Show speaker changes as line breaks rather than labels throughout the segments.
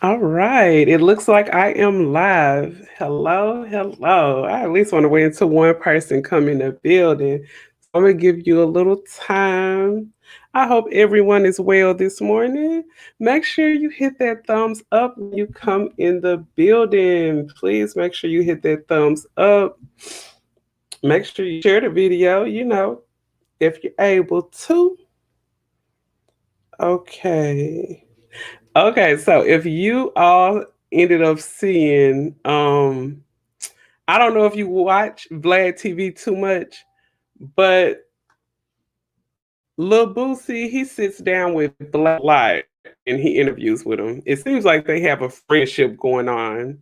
All right. It looks like I am live. Hello, hello. I at least want to wait until one person come in the building. So I'm gonna give you a little time. I hope everyone is well this morning. Make sure you hit that thumbs up when you come in the building. Please make sure you hit that thumbs up. Make sure you share the video, if you're able to. Okay. Okay, so if you all ended up seeing, I don't know if you watch Vlad TV too much, but Lil Boosie, he sits down with Vlad and he interviews with him. It seems like they have a friendship going on.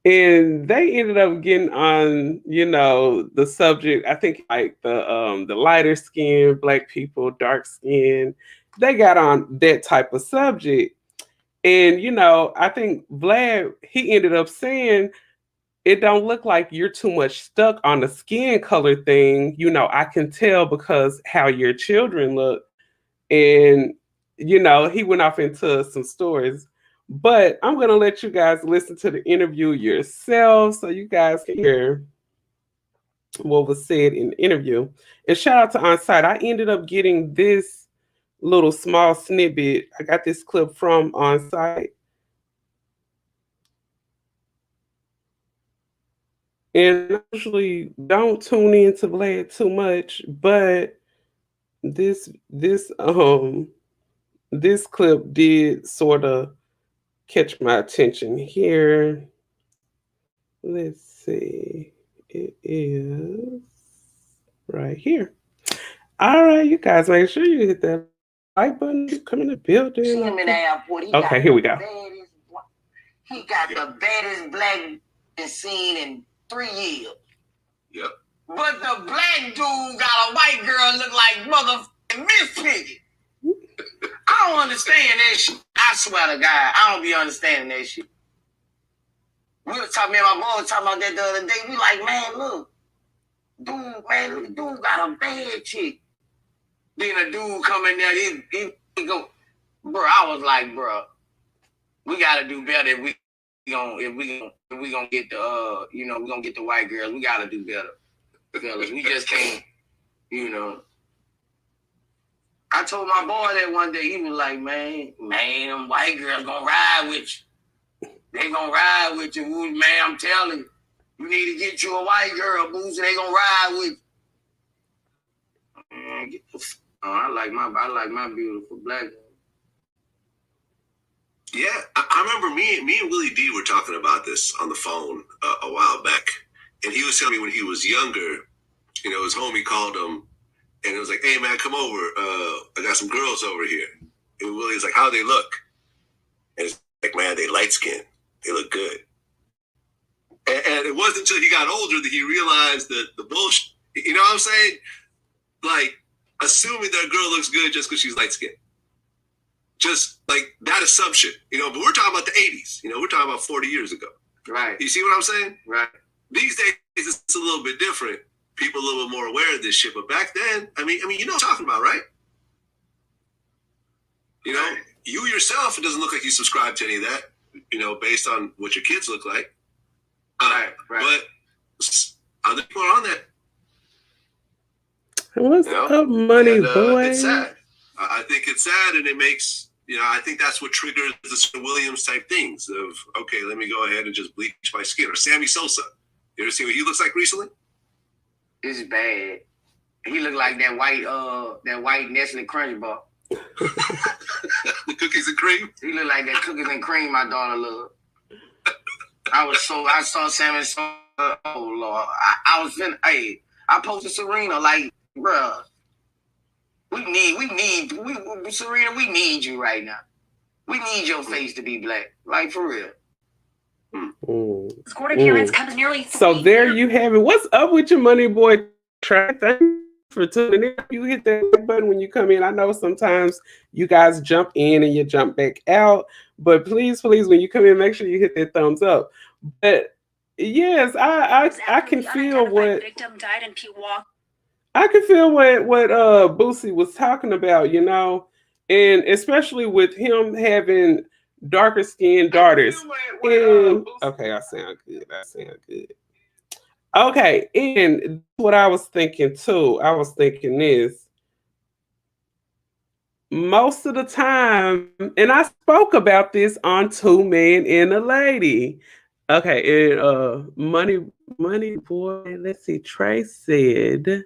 And they ended up getting on, the subject. I think like the lighter skin, black people, dark skin. They got on that type of subject. And I think Vlad, he ended up saying it don't look like you're too much stuck on the skin color thing. I can tell because how your children look. And he went off into some stories. But I'm gonna let you guys listen to the interview yourselves so you guys can hear what was said in the interview. And shout out to Onsite. I ended up getting this little small snippet. I got this clip from Onsite. And I usually don't tune into Vlad too much, but this clip did sort of catch my attention here. Let's see. It is right here. All right, you guys, make sure you hit that like button. Come in the building.
See him in the airport.
Okay, here we go.
He got the baddest black scene in 3 years.
Yep.
But the black dude got a white girl look like motherfucking Miss Piggy. I don't understand that shit. I swear to God, I don't be understanding that shit. We was talking, me and my boy was talking about that the other day. We like, man, look. Dude got a bad chick. Then a dude come in there, he go, bro, I was like, bro, we gotta do better if we gonna get the we gonna get the white girls. We gotta do better, fellas. We just can't, I told my boy that one day. He was like, man, them white girls gonna ride with you. They gonna ride with you, man. I'm telling you, you need to get you a white girl, Boosie. They gonna ride with you. Man, get the I like my beautiful black girl.
Yeah, I remember me and Willie D were talking about this on the phone a while back, and he was telling me when he was younger, his homie called him, and it was like, "Hey man, come over. I got some girls over here." And Willie's like, "How they look?" And it's like, "Man, they light skinned. They look good." And it wasn't until he got older that he realized that the bullshit. You know what I'm saying? Like assuming that a girl looks good just because she's light skinned. Just like that assumption, but we're talking about the 80s, we're talking about 40 years ago.
Right.
You see what I'm saying?
Right.
These days, it's a little bit different. People a little bit more aware of this shit. But back then, I mean, you know what I'm talking about, right?
Right.
You yourself, it doesn't look like you subscribe to any of that, based on what your kids look like.
Right.
But other people are on that.
What's up, money boy?
It's sad. I think it's sad, and it makes, I think that's what triggers the Williams type things of, okay, let me go ahead and just bleach my skin. Or Sammy Sosa. You ever seen what he looks like recently?
It's bad. He looked like that white Nestle Crunch bar.
The cookies and cream?
He looked like that cookies and cream my daughter loved. I saw Sammy Sosa. Oh, Lord. I posted Serena like, bruh. Serena, we need you right now. We need your face to be black. Like, for real.
Court appearance comes nearly 3 So there you have it. What's up with your money boy track? Thank you for tuning in. You hit that button when you come in. I know sometimes you guys jump in and you jump back out. But please, when you come in, make sure you hit that thumbs up. But yes, I can feel what victim died in Pewaukee. I can feel what Boosie was talking about, and especially with him having darker skinned daughters. And okay, I sound good. I sound good. Okay, and what I was thinking too, I was thinking this most of the time, and I spoke about this on Two Men and a Lady. Okay, and money boy, let's see, Trey said,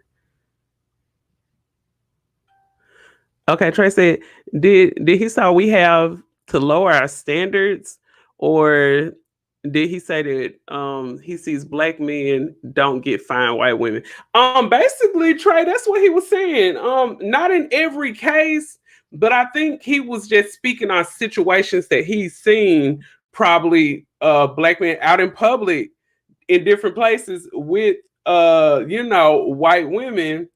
okay, Trey said, did he say we have to lower our standards, or did he say that he sees black men don't get fine white women? Basically, Trey, that's what he was saying. Not in every case, but I think he was just speaking on situations that he's seen, probably black men out in public in different places with white women,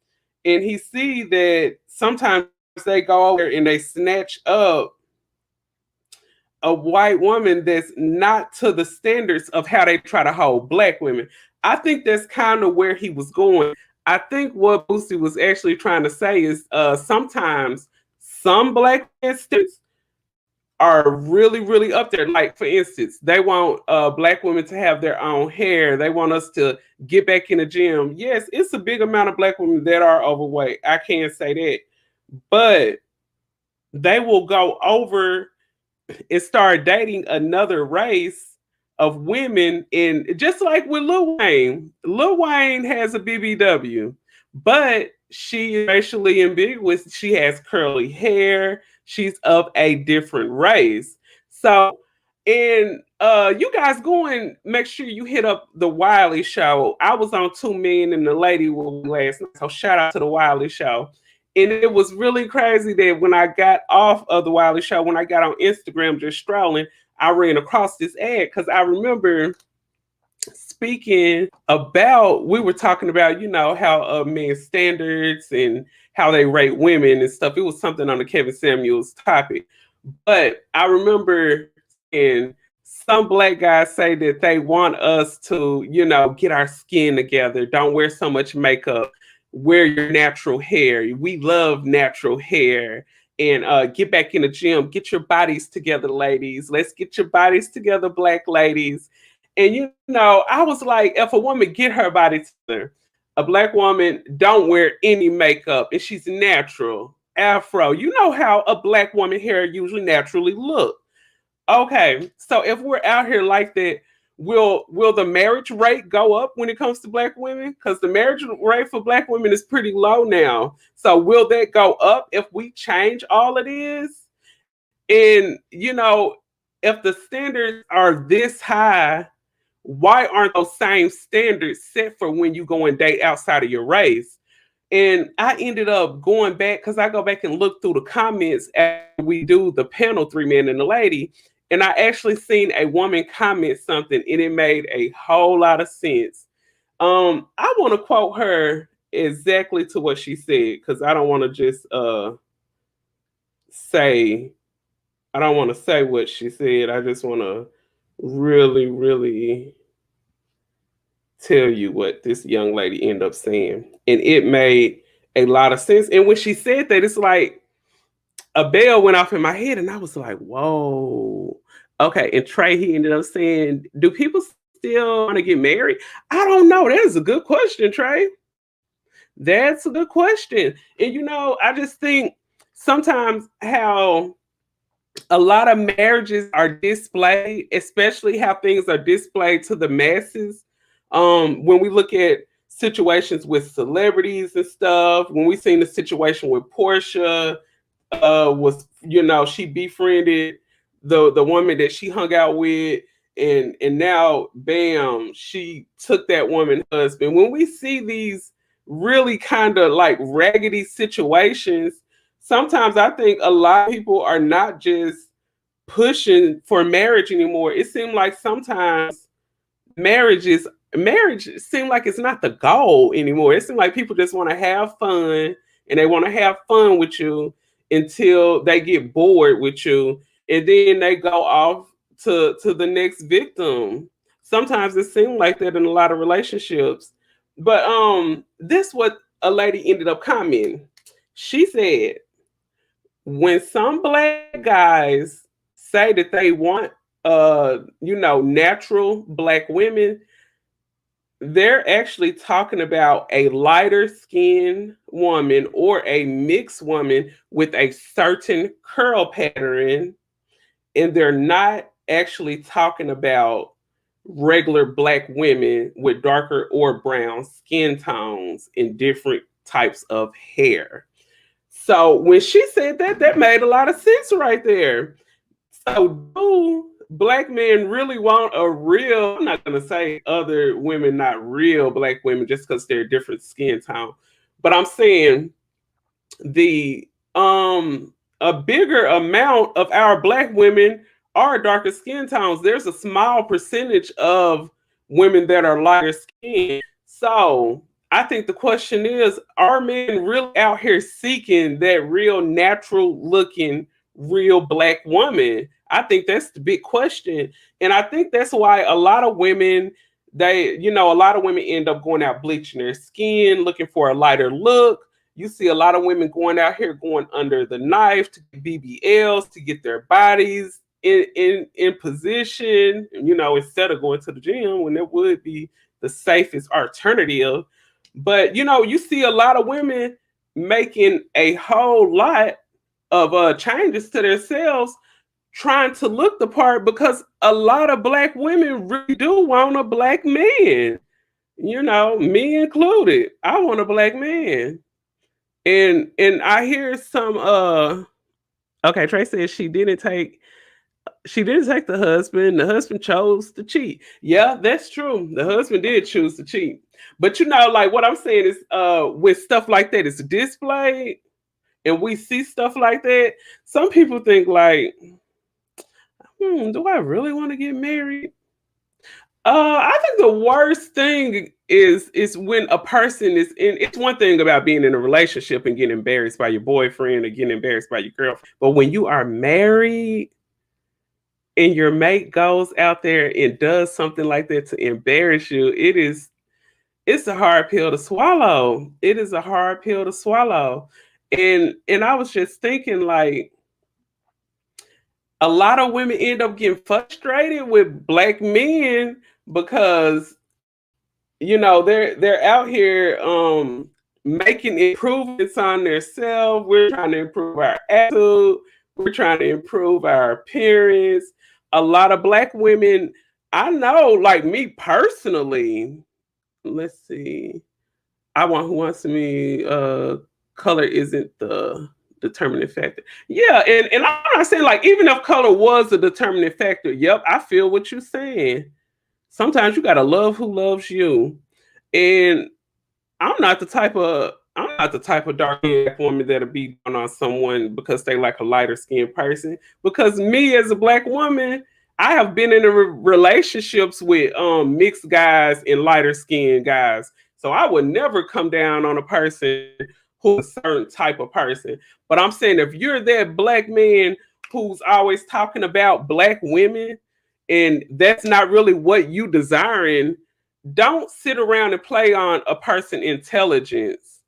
and he see that sometimes they go over there and they snatch up a white woman that's not to the standards of how they try to hold black women. I think that's kind of where he was going. I think what Boosie was actually trying to say is sometimes some black men standards are really, really up there. Like, for instance, they want black women to have their own hair. They want us to get back in the gym. Yes, it's a big amount of black women that are overweight. I can't say that. But they will go over and start dating another race of women. And just like with Lil Wayne has a BBW, but she is racially ambiguous. She has curly hair. She's of a different race. So, and you guys go and make sure you hit up the Wiley Show. I was on Two Men and the Lady last night, so shout out to the Wiley Show. And it was really crazy that when I got off of the Wiley Show, when I got on Instagram just strolling, I ran across this ad because I remember speaking about, we were talking about, how men's standards and how they rate women and stuff. It was something on the Kevin Samuels topic. But I remember saying some black guys say that they want us to, get our skin together. Don't wear so much makeup. Wear your natural hair. We love natural hair. And get back in the gym. Get your bodies together, ladies. Let's get your bodies together, black ladies. And I was like, if a woman get her body together, a black woman don't wear any makeup and she's natural, afro. You know how a black woman hair usually naturally look. Okay, so if we're out here like that, will the marriage rate go up when it comes to black women? Because the marriage rate for black women is pretty low now. So will that go up if we change all of this? And if the standards are this high, why aren't those same standards set for when you go and date outside of your race? And I ended up going back because I go back and look through the comments after we do the panel, Three Men and a Lady. And I actually seen a woman comment something and it made a whole lot of sense. I want to quote her exactly to what she said because I don't want to just say, I don't want to say what she said. I just want to really, really tell you what this young lady ended up saying. And it made a lot of sense. And when she said that, it's like a bell went off in my head and I was like, whoa. Okay. And Trey, he ended up saying, do people still want to get married? I don't know. That is a good question, Trey. That's a good question. And I just think sometimes how a lot of marriages are displayed, especially how things are displayed to the masses. When we look at situations with celebrities and stuff, when we seen the situation with Portia, was she befriended the woman that she hung out with, and now bam, she took that woman husband. When we see these really kind of like raggedy situations, sometimes I think a lot of people are not just pushing for marriage anymore. It seems like sometimes marriage seem like it's not the goal anymore. It seems like people just want to have fun and they want to have fun with you until they get bored with you and then they go off to the next victim. Sometimes it seems like that in a lot of relationships. But this what a lady ended up commenting. She said, when some black guys say that they want natural black women, they're actually talking about a lighter skinned woman or a mixed woman with a certain curl pattern, and they're not actually talking about regular black women with darker or brown skin tones and different types of hair. So when she said that, that made a lot of sense right there. So do black men really want a real, I'm not gonna say other women not real black women just because they're different skin tone, but I'm saying the a bigger amount of our black women are darker skin tones. There's a small percentage of women that are lighter skin. So I think the question is, are men really out here seeking that real natural looking real black woman? I think that's the big question. And I think that's why a lot of women, a lot of women end up going out bleaching their skin, looking for a lighter look. You see a lot of women going out here going under the knife to get BBLs to get their bodies in position, instead of going to the gym when it would be the safest alternative. But you see a lot of women making a whole lot of changes to themselves trying to look the part because a lot of black women really do want a black man. Me included. I want a black man. And I hear some okay, Trey says she didn't take the husband. The husband chose to cheat. Yeah, that's true. The husband did choose to cheat. But like what I'm saying is with stuff like that, it's displayed and we see stuff like that. Some people think like, do I really want to get married? I think the worst thing is when a person is in. It's one thing about being in a relationship and getting embarrassed by your boyfriend or getting embarrassed by your girlfriend, but when you are married and your mate goes out there and does something like that to embarrass you, it's a hard pill to swallow. It is a hard pill to swallow, and I was just thinking like a lot of women end up getting frustrated with black men because they're out here making improvements on themselves. We're trying to improve our attitude. We're trying to improve our appearance. A lot of black women, I know, like me personally. Let's see. I want who wants me. Color isn't the determining factor. Yeah, and I'm not saying like even if color was a determining factor. Yep, I feel what you're saying. Sometimes you gotta love who loves you. And I'm not the type of dark black woman that'll be down on someone because they like a lighter skinned person. Because me as a black woman, I have been in relationships with mixed guys and lighter skinned guys. So I would never come down on a person who's a certain type of person. But I'm saying if you're that black man who's always talking about black women and that's not really what you desiring, don't sit around and play on a person intelligence.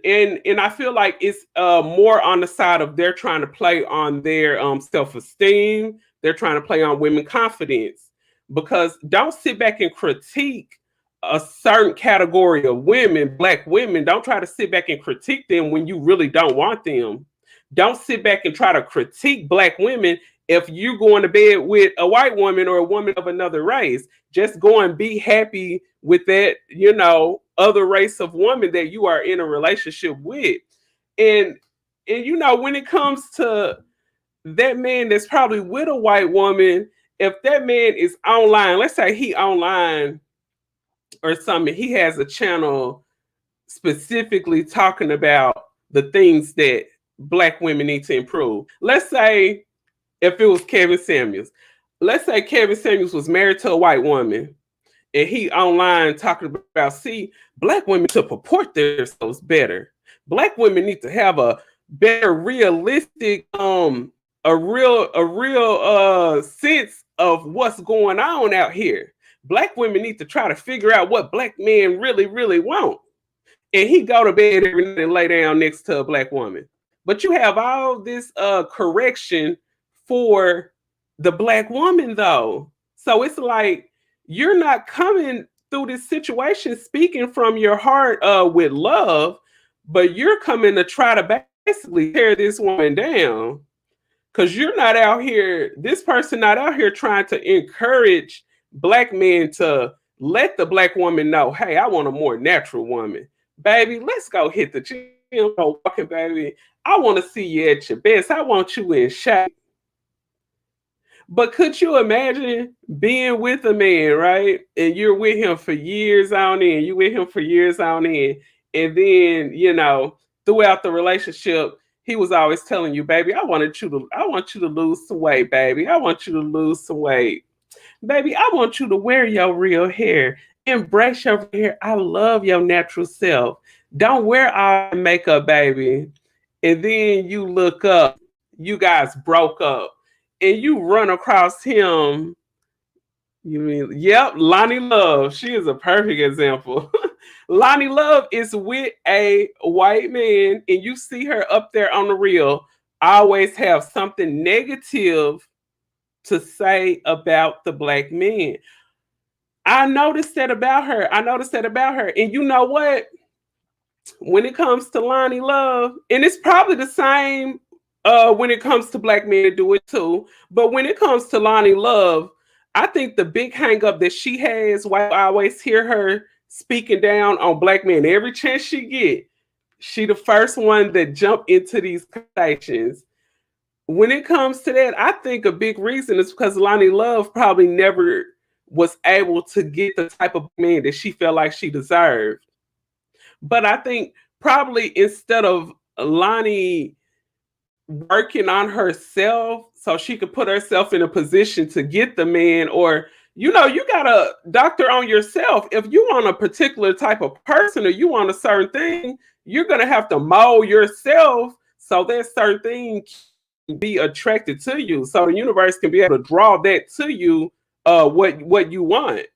And I feel like it's more on the side of they're trying to play on their self-esteem. They're trying to play on women confidence, because don't sit back and critique a certain category of women, black women. Don't try to sit back and critique them when you really don't want them. Don't sit back and try to critique black women if you're going to bed with a white woman or a woman of another race. Just go and be happy with that, other race of woman that you are in a relationship with. And when it comes to that man that's probably with a white woman, if that man is online, let's say he online or something, he has a channel specifically talking about the things that black women need to improve. Let's say if it was Kevin Samuels. Let's say Kevin Samuels was married to a white woman and he online talking about, see, black women to purport themselves better. Black women need to have a better realistic, a real sense of what's going on out here. Black women need to try to figure out what black men really, really want. And he go to bed every night and lay down next to a black woman. But you have all this correction for the black woman though. So it's like you're not coming through this situation speaking from your heart with love, but you're coming to try to basically tear this woman down. Cause you're not out here, this person not out here trying to encourage black men to let the black woman know, hey, I want a more natural woman. Baby, let's go hit the gym, go walking, baby. I want to see you at your best. I want you in shape. But could you imagine being with a man, right? And you're with him for years on end, you with him for years on end, and then, throughout the relationship, he was always telling you, baby, I want you to lose some weight, baby. I want you to lose some weight. Baby, I want you to wear your real hair. Embrace your hair. I love your natural self. Don't wear all that makeup, baby. And then you look up, you guys broke up, and you run across him. You mean, yep, Lonnie Love. She is a perfect example. Lonnie Love is with a white man, and you see her up there on the reel, always have something negative to say about the black men. I noticed that about her. I noticed that about her. And you know what? When it comes to Lonnie Love, and it's probably the same when it comes to black men to do it too. But when it comes to Lonnie Love, I think the big hang up that she has, why I always hear her speaking down on black men every chance she get, she the first one that jump into these conversations. When it comes to that, I think a big reason is because Lonnie Love probably never was able to get the type of man that she felt like she deserved. But I think probably instead of Lonnie working on herself so she could put herself in a position to get the man, or you got to doctor on yourself. If you want a particular type of person or you want a certain thing, you're going to have to mold yourself so that certain thing can be attracted to you, so the universe can be able to draw that to you, what you want.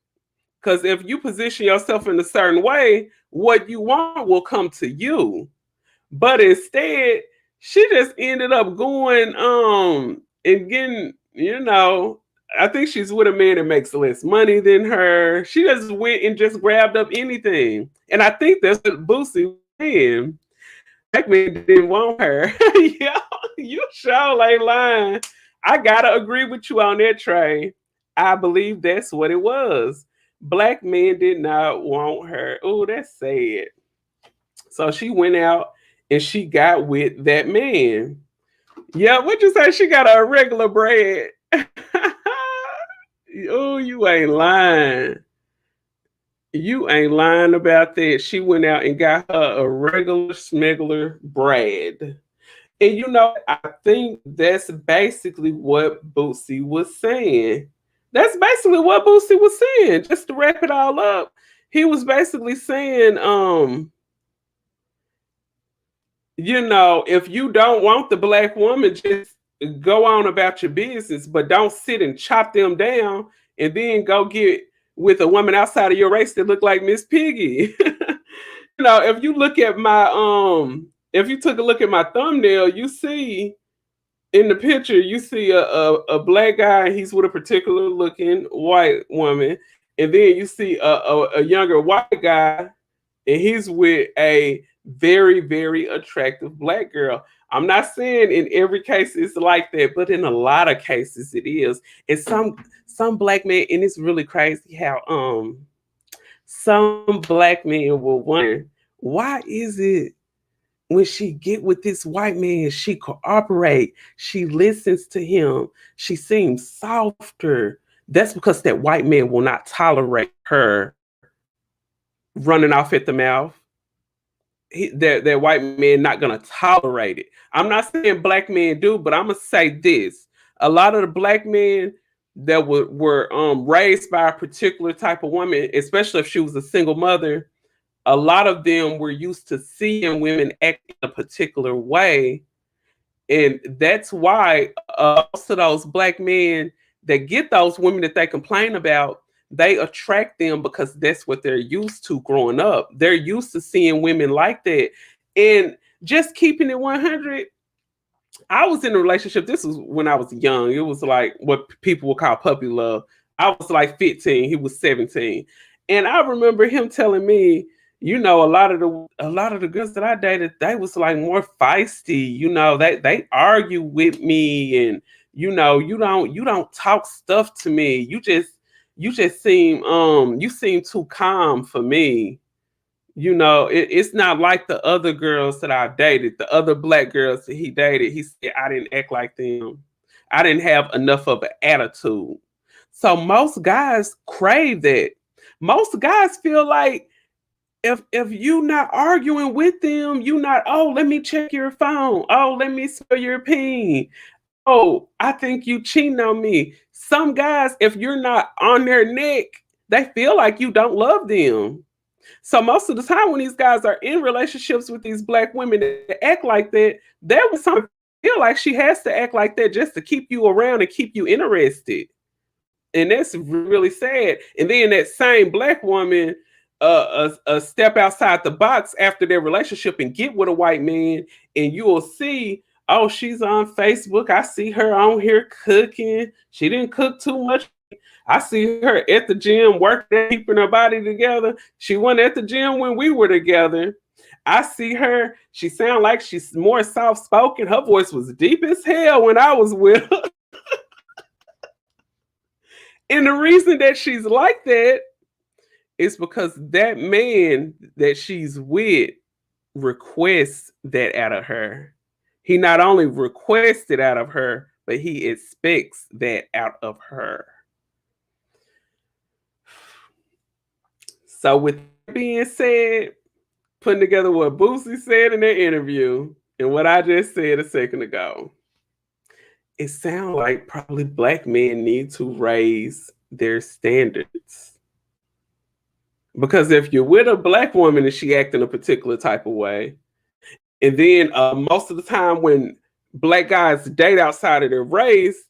Because if you position yourself in a certain way, what you want will come to you. But instead, she just ended up going and getting, I think she's with a man that makes less money than her. She just went and just grabbed up anything. And I think that's what Boosie was saying. Black man didn't want her. Yeah, you sure ain't lying. I gotta agree with you on that, Trey. I believe that's what it was. Black men did not want her. Oh, that's sad. So she went out and she got with that man. Yeah, what you say? She got a regular bread. Oh, you ain't lying. You ain't lying about that. She went out and got her a regular smuggler bread. And I think that's basically what Boosie was saying. That's basically what Boosie was saying. Just to wrap it all up, he was basically saying, if you don't want the black woman, just go on about your business, but don't sit and chop them down and then go get with a woman outside of your race that look like Miss Piggy. If you look at if you took a look at my thumbnail, you see in the picture, you see a black guy, he's with a particular looking white woman, and then you see a younger white guy, and he's with a very, very attractive black girl. I'm not saying in every case it's like that, but in a lot of cases it is. And some black men, and it's really crazy how some black men will wonder, why is it when she get with this white man, she cooperate, she listens to him, she seems softer. That's because that white man will not tolerate her running off at the mouth. That white man not gonna tolerate it. I'm not saying black men do, but I'm gonna say this: a lot of the black men that were raised by a particular type of woman, especially if she was a single mother, a lot of them were used to seeing women act in a particular way. And that's why most of those black men that get those women that they complain about, they attract them because that's what they're used to growing up. They're used to seeing women like that. And just keeping it 100, I was in a relationship. This was when I was young. It was like what people would call puppy love. I was like 15. He was 17. And I remember him telling me, a lot of the girls that I dated, they was like more feisty. They argue with me, and you don't talk stuff to me. You just seem too calm for me. It's not like the other girls that I dated, the other black girls that he dated. He said I didn't act like them. I didn't have enough of an attitude. So most guys crave that. Most guys feel like if you not arguing with them, you not, oh, let me check your phone. Oh, let me smell your pee. Oh, I think you cheating on me. Some guys, if you're not on their neck, they feel like you don't love them. So most of the time when these guys are in relationships with these black women that act like that, there was some feel like she has to act like that just to keep you around and keep you interested. And that's really sad. And then that same black woman step outside the box after their relationship and get with a white man, and you will see, oh, she's on Facebook. I see her on here cooking. She didn't cook too much. I see her at the gym working, keeping her body together. She wasn't at the gym when we were together. I see her. She sound like she's more soft spoken. Her voice was deep as hell when I was with her. And the reason that she's like that is because that man that she's with requests that out of her. He not only requests it out of her, but he expects that out of her. So with that being said, putting together what Boosie said in their interview and what I just said a second ago, it sounds like probably black men need to raise their standards. Because if you're with a black woman and she acting a particular type of way, and then most of the time when black guys date outside of their race,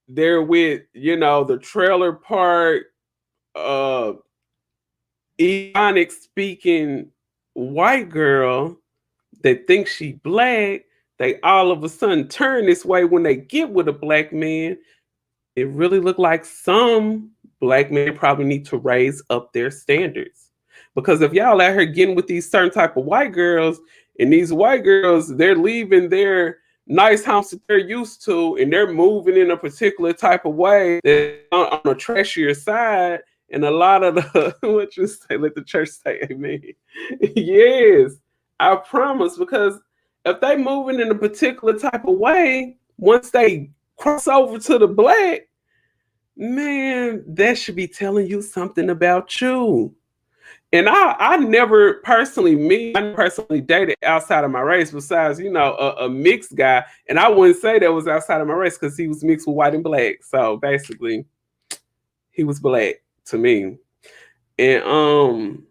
they're with, the trailer park, uh, Ebonic speaking white girl that thinks she black, they all of a sudden turn this way when they get with a black man. It really look like some black men probably need to raise up their standards. Because if y'all out here getting with these certain type of white girls, and these white girls, they're leaving their nice house that they're used to, and they're moving in a particular type of way that's on a trashier side, and a lot of the what you say, let the church say amen. Yes, I promise, because if they moving in a particular type of way, once they cross over to the black, man, that should be telling you something about you. And I never personally dated outside of my race besides, a mixed guy. And I wouldn't say that was outside of my race because he was mixed with white and black. So basically, he was black to me. And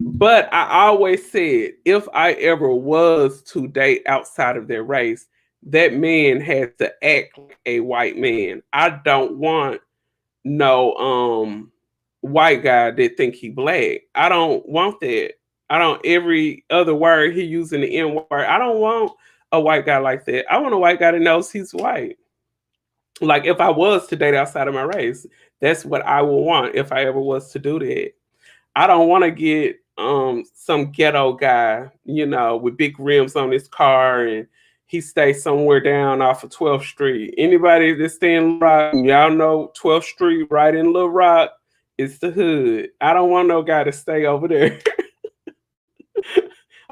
but I always said if I ever was to date outside of their race, that man has to act like a white man. I don't want no white guy that think he black. I don't want that. I don't every other word he using the N word. I don't want a white guy like that. I want a white guy that knows he's white. Like if I was to date outside of my race, that's what I would want if I ever was to do that. I don't want to get some ghetto guy, with big rims on his car, and he stays somewhere down off of 12th Street. Anybody that's staying in Little Rock, y'all know 12th Street right in Little Rock is the hood. I don't want no guy to stay over there.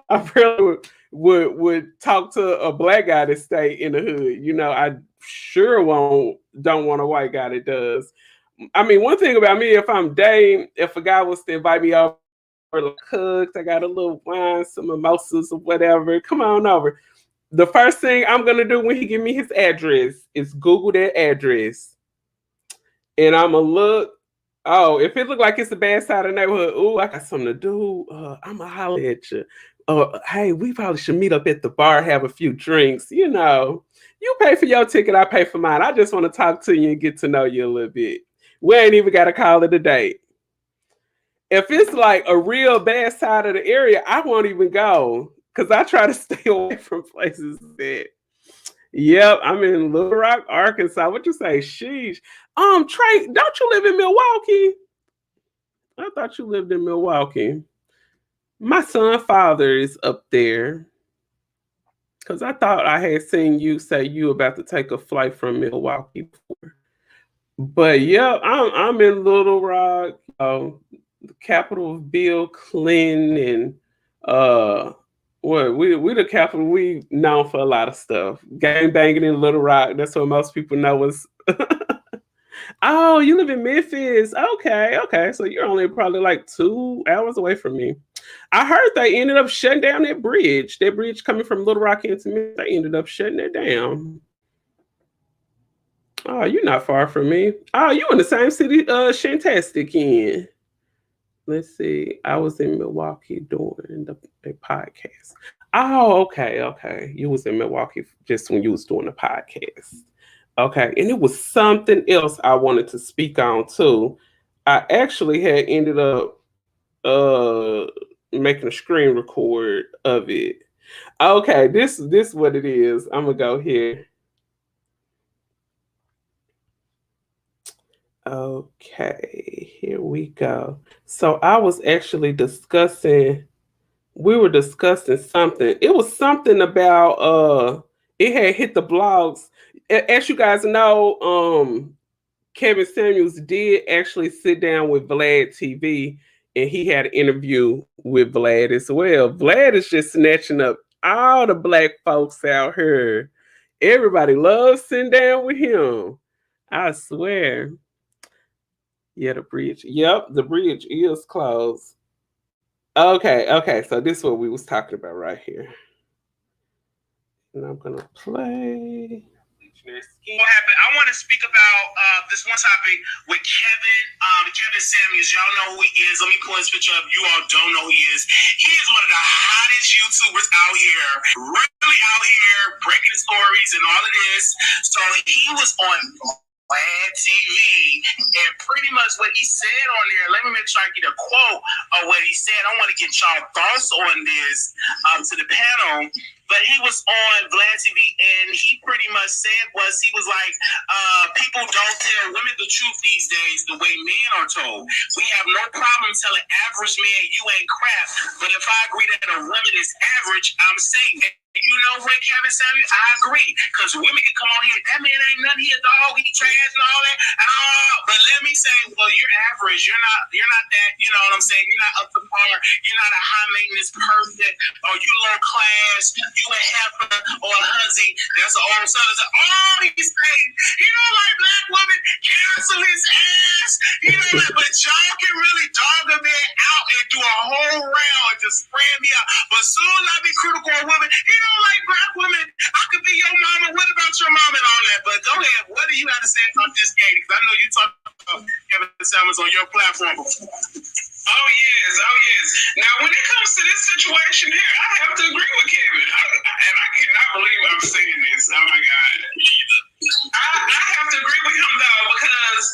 I probably would talk to a black guy to stay in the hood. I sure don't want a white guy that does. I mean, one thing about me, if I'm dating, if a guy was to invite me over, like cooked, I got a little wine, some mimosas or whatever, come on over. The first thing I'm gonna do when he give me his address is Google that address, and I'm gonna look. Oh, if it look like it's a bad side of the neighborhood, ooh, I got something to do. I'ma holler at you. Hey, we probably should meet up at the bar, have a few drinks. You pay for your ticket, I pay for mine. I just want to talk to you and get to know you a little bit. We ain't even got to call it a date. If it's like a real bad side of the area, I won't even go because I try to stay away from places that Yep, I'm in Little Rock, Arkansas. What you say? Sheesh. Trey, don't you live in Milwaukee? I thought you lived in Milwaukee. My son's father is up there. Cause I thought I had seen you say you about to take a flight from Milwaukee before. But yeah, I'm in Little Rock, the capital of Bill Clinton, and what we the capital. We known for a lot of stuff. Gang banging in Little Rock. That's what most people know us. Oh, you live in Memphis. Okay, okay. So you're only probably like 2 hours away from me. I heard they ended up shutting down that bridge. That bridge coming from Little Rock into Memphis. They ended up shutting it down. Oh, you're not far from me. Oh, you in the same city Shantastic in. Let's see. I was in Milwaukee doing the podcast. Oh, okay, okay. You was in Milwaukee just when you was doing the podcast. Okay, and it was something else I wanted to speak on too. I actually had ended up uh making a screen record of it. Okay, this what it is. I'm gonna go here. Okay, here we go. So I was actually discussing, we were discussing something. It was something about it had hit the blogs. As you guys know, Kevin Samuels did actually sit down with Vlad TV and he had an interview with Vlad as well. Vlad is just snatching up all the black folks out here. Everybody loves sitting down with him. I swear. Yeah, the bridge. Yep, the bridge is closed. Okay, okay. So this is what we was talking about right here. And I'm gonna play.
What happened? I want to speak about this one topic with Kevin Samuels. Y'all know who he is. Let me pull his picture up. You all don't know who he is. He is one of the hottest YouTubers out here, really out here breaking stories and all of this. So he was on Vlad TV, and pretty much what he said on there. Let me make sure I get a quote of what he said. I want to get y'all thoughts on this to the panel. But he was on Vlad TV, and he pretty much said he was like, people don't tell women the truth these days the way men are told. We have no problem telling average men you ain't crap, but if I agree that a woman is average, I'm saying that. You know what, Kevin Samuels? I agree. Because women can come on here, that man ain't nothing, he a dog, he trash and all that. But let me say, well, you're average. You're not that, you know what I'm saying? You're not up to par. You're not a high maintenance person, or you low class, you a heifer or a hussy. That's an old son. Oh, he's saying, he don't like black women, cancel his ass. You know that, but y'all can really dog a man out and do a whole round and just spread me out. But soon as I be critical of women, he don't like black women. I could be your mama. What about your mom and all that? But go ahead. What do you have to say about this, Katie? Because I know you talk about Kevin Samuels on your platform before. Oh yes. Now, when it comes to this situation here, I have to agree with Kevin. And I cannot believe I'm saying this. Oh my God. I have to agree with him though, because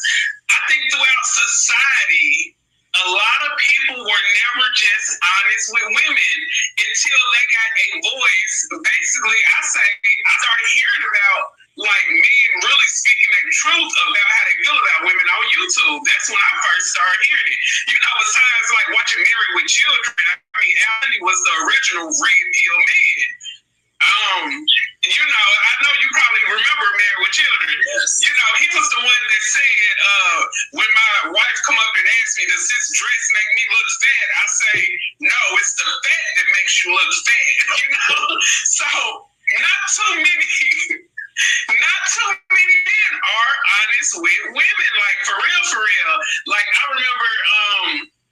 I think throughout society, a lot of people were never just honest with women until they got a voice. Basically, I started hearing about like men really speaking the truth about how they feel about women on YouTube. That's when I first started hearing it. You know, besides like watching Married with Children, I mean, Anthony was the original red pill man. You know, I know you probably remember Married with Children. Yes. You know, he was the one that said, when my wife come up and ask me, does this dress make me look fat? I say, no, it's the fat that makes you look fat. You know? So, not too many men are honest with women. Like, for real. Like, I remember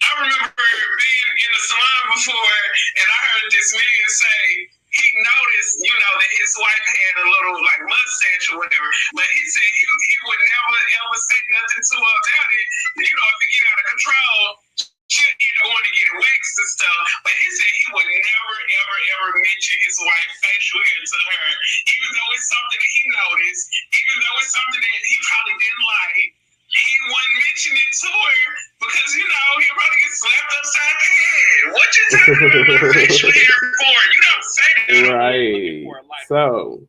being in the salon before, and I heard this man say, he noticed, you know, that his wife had a little like mustache or whatever, but he said he would never ever say nothing to her about it. You know, if it get out of control, she'll either want to get it waxed and stuff. But he said he would never ever mention his wife's facial hair to her, even though it's something that he noticed, even though it's something that he probably didn't like. He wouldn't mention it to her because, you know, he'll probably get slapped upside the head. What you talking about my facial hair for? You don't say that.
Right. So,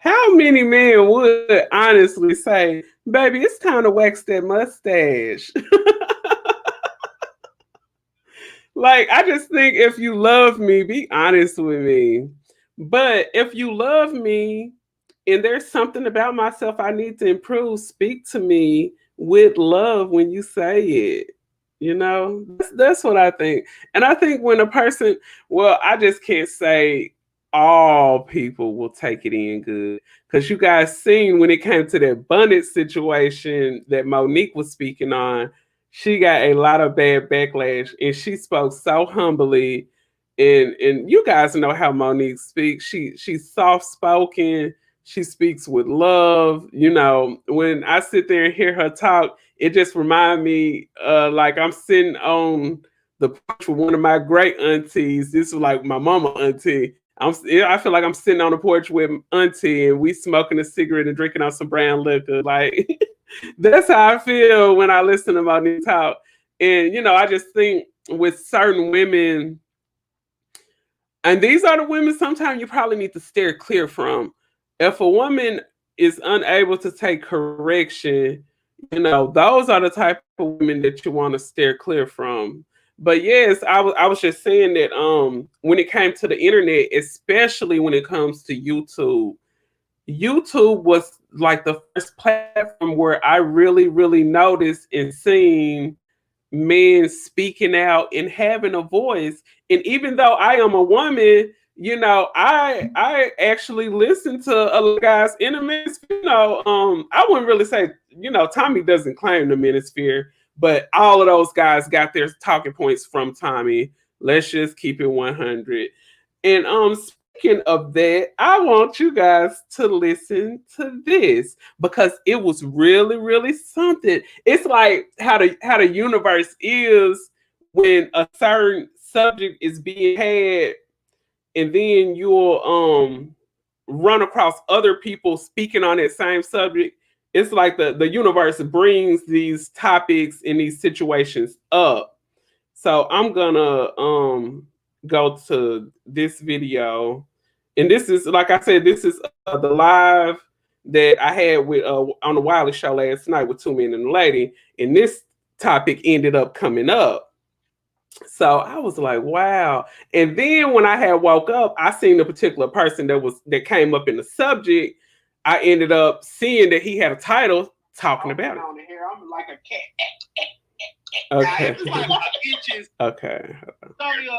How many men would honestly say, baby, it's time to wax that mustache? Like, I just think if you love me, be honest with me. But if you love me and there's something about myself I need to improve, speak to me with love when you say it. That's what I think. And I think when a person, well, I just can't say all people will take it in good. Because you guys seen when it came to that abundance situation that Monique was speaking on, she got a lot of bad backlash and she spoke so humbly. And you guys know how Monique speaks. She's soft spoken. She speaks with love. When I sit there and hear her talk, it just reminds me like I'm sitting on the porch with one of my great aunties. This is like my mama auntie. I feel like I'm sitting on the porch with auntie and we smoking a cigarette and drinking on some brown liquor. Like that's how I feel when I listen to Monique talk. And I just think with certain women, and these are the women sometimes you probably need to steer clear from. If a woman is unable to take correction, those are the type of women that you want to steer clear from. But yes, I was just saying that when it came to the internet, especially when it comes to YouTube was like the first platform where I really, really noticed and seen men speaking out and having a voice. And even though I am a woman, I actually listen to a lot of guys in the manosphere. I wouldn't really say, Tommy doesn't claim the manosphere, but all of those guys got their talking points from Tommy. Let's just keep it 100. And speaking of that, I want you guys to listen to this because it was really, really something. It's like how the universe is when a certain subject is being had, and then you'll run across other people speaking on that same subject. It's like the universe brings these topics and these situations up. So I'm gonna go to this video, and this is, like I said, this is the live that I had with on the Wiley show last night with Two Men and a Lady, and this topic ended up coming up. So I was like, wow. And then when I had woke up, I seen the particular person that came up in the subject. I ended up seeing that he had a title talking about it.
On here, I'm like a cat.
Okay.
Like inches.
Okay.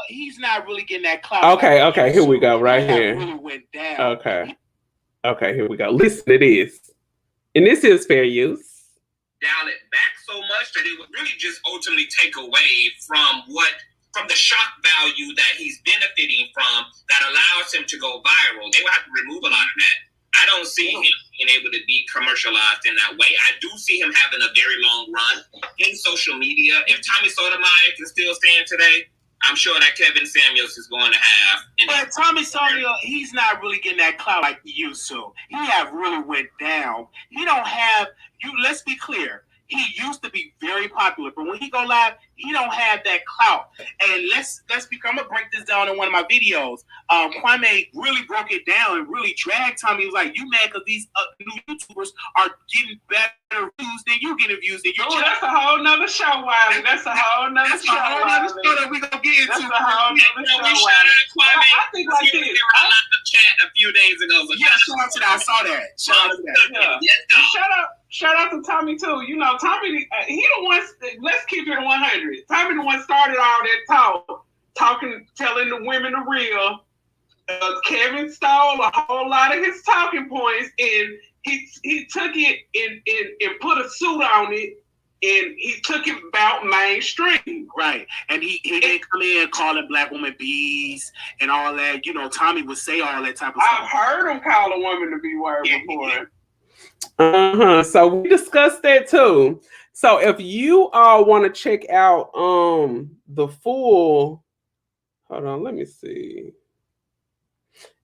He's not really getting that clout.
Okay, here we go, right here.
Really went down.
Okay, here we go. Listen to this. And this is fair use.
Dial it back so much that it would really just ultimately take away from the shock value that he's benefiting from that allows him to go viral. They would have to remove a lot of that. I don't see him being able to be commercialized in that way. I do see him having a very long run in social media. If Tommy Sotomayor can still stand today, I'm sure that Kevin Samuels is going to have. But Tommy Sotomayor, he's not really getting that clout like he used to. He have really went down. He don't have you. Let's be clear. He used to be very popular, but when he go live, he don't have that clout. And let's be. I'm gonna break this down in one of my videos. Kwame really broke it down and really dragged Tommy. He was like, "You mad because these new YouTubers are getting better views than you getting views?"
That's a whole nother show, Wiley. That's a whole nother show.
That we gonna get into.
That's a whole nother show, Wiley.
I think like this. I left the chat a few days ago. So yeah, shout out to that. I saw that. Shout out to that.
Yeah. Shout out to Tommy too. Tommy, he the one. Let's keep it 100. Tommy the one started all that talking, telling the women the real. Kevin stole a whole lot of his talking points, and he took it and put a suit on it, and he took it about mainstream.
Right, and he didn't come in calling black women bees and all that. Tommy would say all that type of stuff.
I've heard him call a woman to be word before. So we discussed that too. So if you all want to check out the full, hold on, let me see.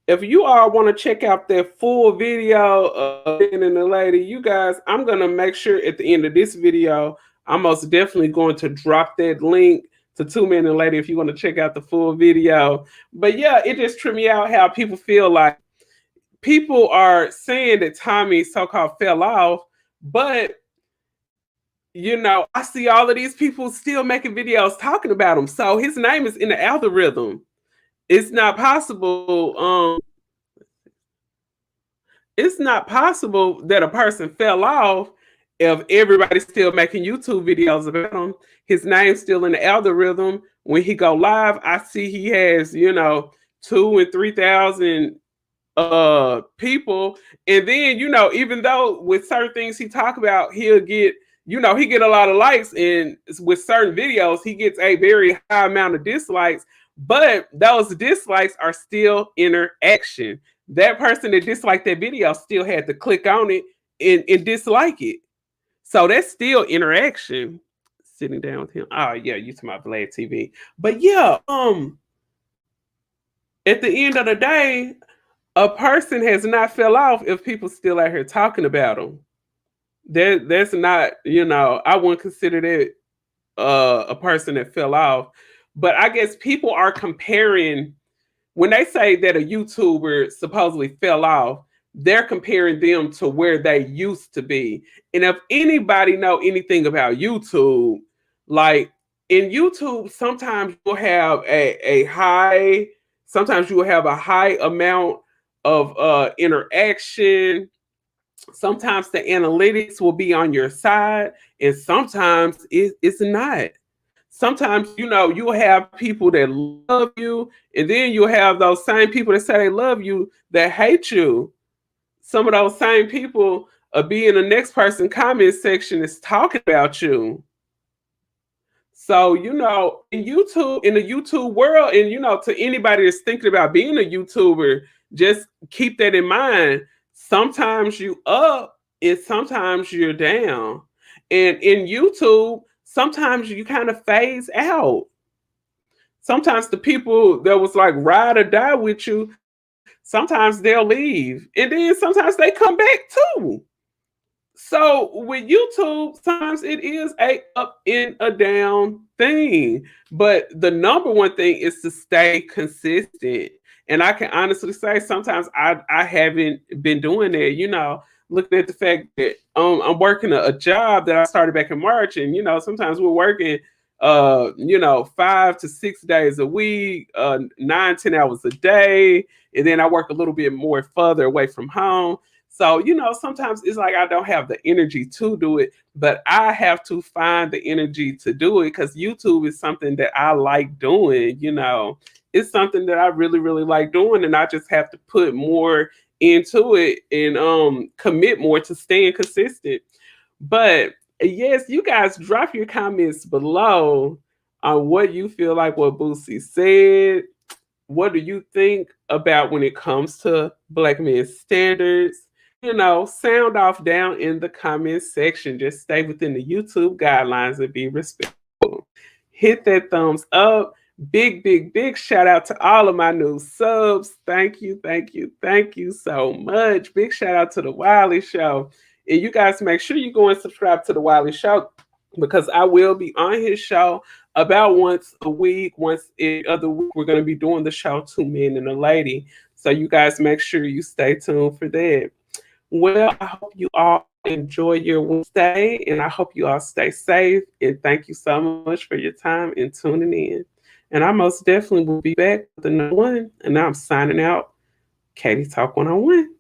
If you all want to check out that full video of Men and the Lady, you guys, I'm gonna make sure at the end of this video, I'm most definitely going to drop that link to Two Men and a Lady if you want to check out the full video. But yeah, it just tripped me out how people feel like people are saying that Tommy so-called fell off, but I see all of these people still making videos talking about him. So his name is in the algorithm. It's not possible. It's not possible that a person fell off if everybody's still making YouTube videos about him. His name's still in the algorithm. When he go live, I see he has, 2 and 3,000 people. And then, even though with certain things he talk about, he'll get, he get a lot of likes, and with certain videos, he gets a very high amount of dislikes, but those dislikes are still interaction. That person that disliked that video still had to click on it and dislike it. So that's still interaction. Sitting down with him. Oh yeah, you talking about Vlad TV. But yeah, at the end of the day, a person has not fell off if people still out here talking about them. That's not, I wouldn't consider that a person that fell off. But I guess people are comparing when they say that a YouTuber supposedly fell off, they're comparing them to where they used to be. And if anybody know anything about YouTube, like in YouTube, sometimes you'll have a high, sometimes you will have a high amount of interaction. Sometimes the analytics will be on your side, and sometimes it's not. Sometimes, you'll have people that love you, and then you'll have those same people that say they love you that hate you. Some of those same people be in the next person comment section is talking about you. So, in the YouTube world, and to anybody that's thinking about being a YouTuber, just keep that in mind. Sometimes you up and sometimes you're down. And in YouTube, sometimes you kind of phase out. Sometimes the people that was like ride or die with you, sometimes they'll leave. And then sometimes they come back too. So with YouTube, sometimes it is a up and a down thing. But the number one thing is to stay consistent. And I can honestly say sometimes I haven't been doing that, looking at the fact that I'm working a job that I started back in March. And sometimes we're working 5 to 6 days a week, 9, 10 hours a day. And then I work a little bit more further away from home. So, sometimes it's like I don't have the energy to do it, but I have to find the energy to do it because YouTube is something that I like doing. It's something that I really, really like doing, and I just have to put more into it and commit more to staying consistent. But yes, you guys drop your comments below on what you feel like what Boosie said. What do you think about when it comes to Black men standards? Sound off down in the comment section. Just stay within the YouTube guidelines and be respectful. Hit that thumbs up. Big, big, big shout out to all of my new subs. Thank you, thank you, thank you so much. Big shout out to the Wiley Show. And you guys make sure you go and subscribe to the Wiley Show because I will be on his show about once a week. Once every other week, we're going to be doing the show Two Men and a Lady. So you guys make sure you stay tuned for that. Well, I hope you all enjoy your Wednesday, and I hope you all stay safe. And thank you so much for your time and tuning in. And I most definitely will be back with another one. And now I'm signing out. Katie Talk 101.